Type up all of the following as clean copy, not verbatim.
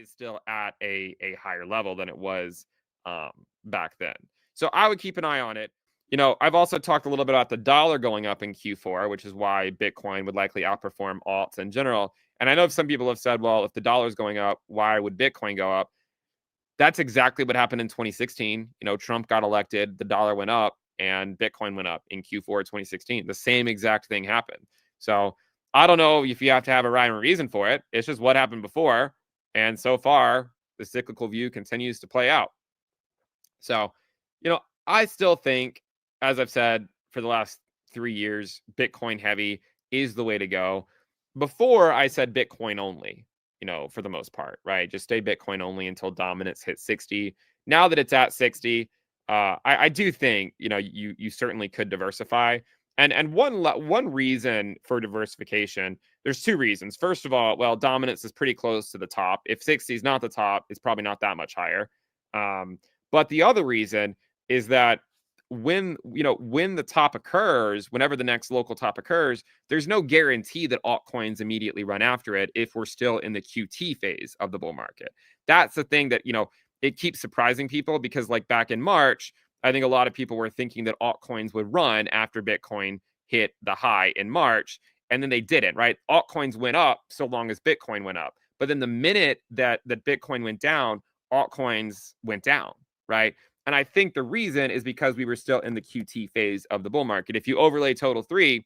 is still at a higher level than it was back then. So I would keep an eye on it. I've also talked a little bit about the dollar going up in Q4, which is why Bitcoin would likely outperform alts in general. And I know some people have said, well, if the dollar's going up, why would Bitcoin go up? That's exactly what happened in 2016. Trump got elected, the dollar went up, and Bitcoin went up in Q4 2016. The same exact thing happened. So I don't know if you have to have a rhyme or reason for it. It's just what happened before. And so far, the cyclical view continues to play out. So, I still think, as I've said for the last 3 years, Bitcoin heavy is the way to go. Before I said Bitcoin only, for the most part, right? Just stay Bitcoin only until dominance hits 60. Now that it's at 60, I do think, you certainly could diversify. And one reason for diversification, there's two reasons. First of all, well, dominance is pretty close to the top. If 60 is not the top, it's probably not that much higher. But the other reason is that when the top occurs, whenever the next local top occurs, there's no guarantee that altcoins immediately run after it if we're still in the QT phase of the bull market. That's the thing that, it keeps surprising people, because like back in March, I think a lot of people were thinking that altcoins would run after Bitcoin hit the high in March, and then they didn't, right? Altcoins went up so long as Bitcoin went up. But then the minute that Bitcoin went down, altcoins went down, right? And I think the reason is because we were still in the QT phase of the bull market. If you overlay total 3,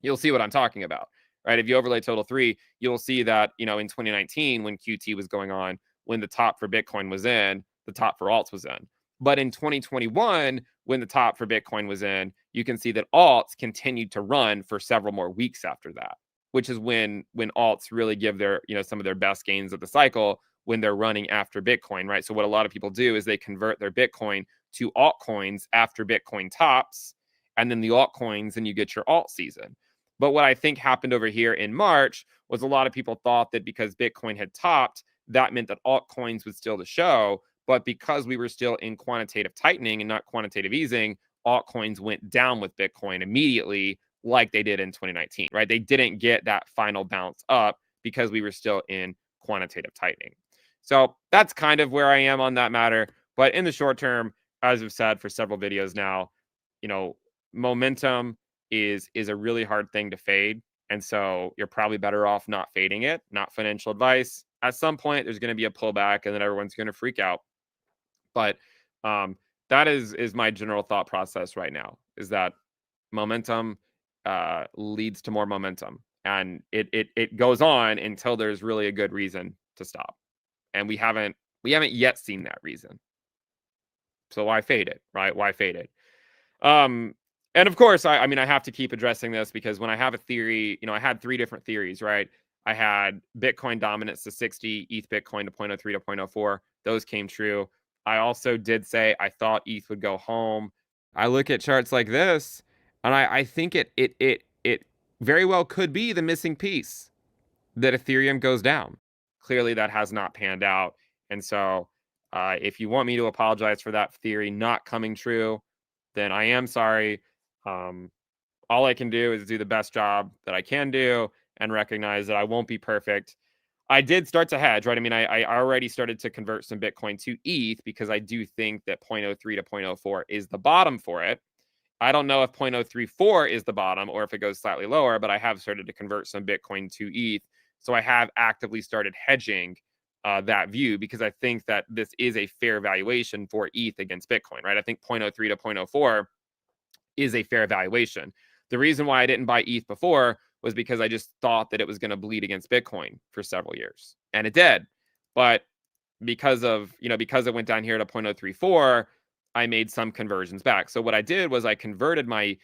you'll see what I'm talking about, right? If you overlay total 3, you'll see that, in 2019, when QT was going on, when the top for Bitcoin was in, the top for alts was in. But in 2021, when the top for Bitcoin was in, you can see that alts continued to run for several more weeks after that, which is when alts really give their, some of their best gains of the cycle, when they're running after Bitcoin, right? So what a lot of people do is they convert their Bitcoin to altcoins after Bitcoin tops, and then the altcoins, and you get your alt season. But what I think happened over here in March was a lot of people thought that because Bitcoin had topped, that meant that altcoins would still show. But because we were still in quantitative tightening and not quantitative easing, altcoins went down with Bitcoin immediately, like they did in 2019, right? They didn't get that final bounce up because we were still in quantitative tightening. So that's kind of where I am on that matter. But in the short term, as I've said for several videos now, momentum is a really hard thing to fade. And so you're probably better off not fading it. Not financial advice. At some point, there's going to be a pullback, and then everyone's going to freak out. But that is my general thought process right now, is that momentum leads to more momentum. And it goes on until there's really a good reason to stop. And we haven't yet seen that reason. So why fade it, right? Why fade it? And of course, I mean, I have to keep addressing this, because when I have a theory, I had 3 different theories, right? I had Bitcoin dominance to 60, ETH Bitcoin to 0.03 to 0.04. Those came true. I also did say I thought ETH would go home. I look at charts like this, and I think it very well could be the missing piece, that Ethereum goes down. Clearly, that has not panned out. And so if you want me to apologize for that theory not coming true, then I am sorry. All I can do is do the best job that I can do and recognize that I won't be perfect. I did start to hedge, right? I mean, I already started to convert some Bitcoin to ETH, because I do think that 0.03 to 0.04 is the bottom for it. I don't know if 0.034 is the bottom or if it goes slightly lower, but I have started to convert some Bitcoin to ETH. So I have actively started hedging that view, because I think that this is a fair valuation for ETH against Bitcoin, right? I think 0.03 to 0.04 is a fair valuation. The reason why I didn't buy ETH before was because I just thought that it was going to bleed against Bitcoin for several years, and it did. But because it went down here to 0.034, I made some conversions back. So what I did was I converted my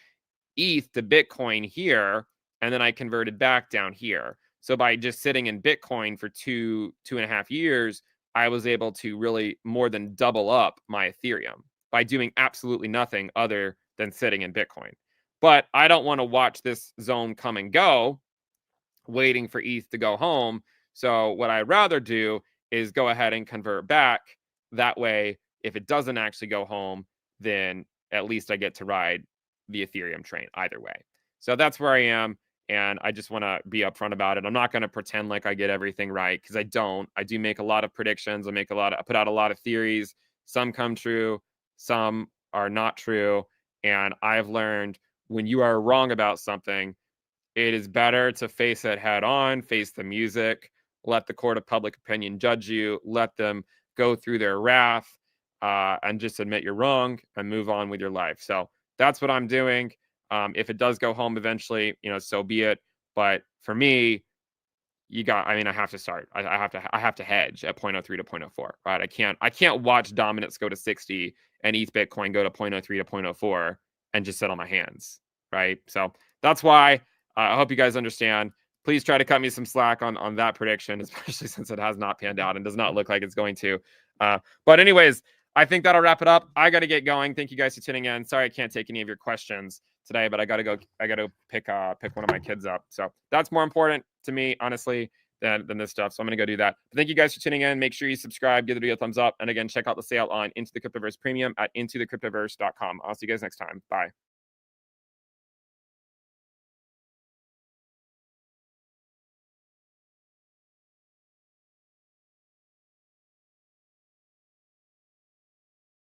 ETH to Bitcoin here, and then I converted back down here. So by just sitting in Bitcoin for 2.5 years, I was able to really more than double up my Ethereum by doing absolutely nothing other than sitting in Bitcoin. But I don't want to watch this zone come and go, waiting for ETH to go home. So what I'd rather do is go ahead and convert back. That way, if it doesn't actually go home, then at least I get to ride the Ethereum train either way. So that's where I am. And I just want to be upfront about it. I'm not going to pretend like I get everything right, because I don't. I do make a lot of predictions. I put out a lot of theories. Some come true, some are not true. And I've learned when you are wrong about something, it is better to face it head on, face the music, let the court of public opinion judge you, let them go through their wrath, and just admit you're wrong and move on with your life. So that's what I'm doing. If it does go home eventually, so be it. But for me, I have to start. I have to hedge at 0.03 to 0.04, right? I can't watch dominance go to 60 and ETH Bitcoin go to 0.03 to 0.04 and just sit on my hands, right? So that's why I hope you guys understand. Please try to cut me some slack on that prediction, especially since it has not panned out and does not look like it's going to. But anyways, I think that'll wrap it up. I got to get going. Thank you guys for tuning in. Sorry I can't take any of your questions today, but I got to go. I got to pick one of my kids up. So that's more important to me, honestly, than this stuff. So I'm going to go do that. But thank you guys for tuning in. Make sure you subscribe, give the video a thumbs up. And again, check out the sale on Into the Cryptoverse Premium at intothecryptoverse.com. I'll see you guys next time. Bye.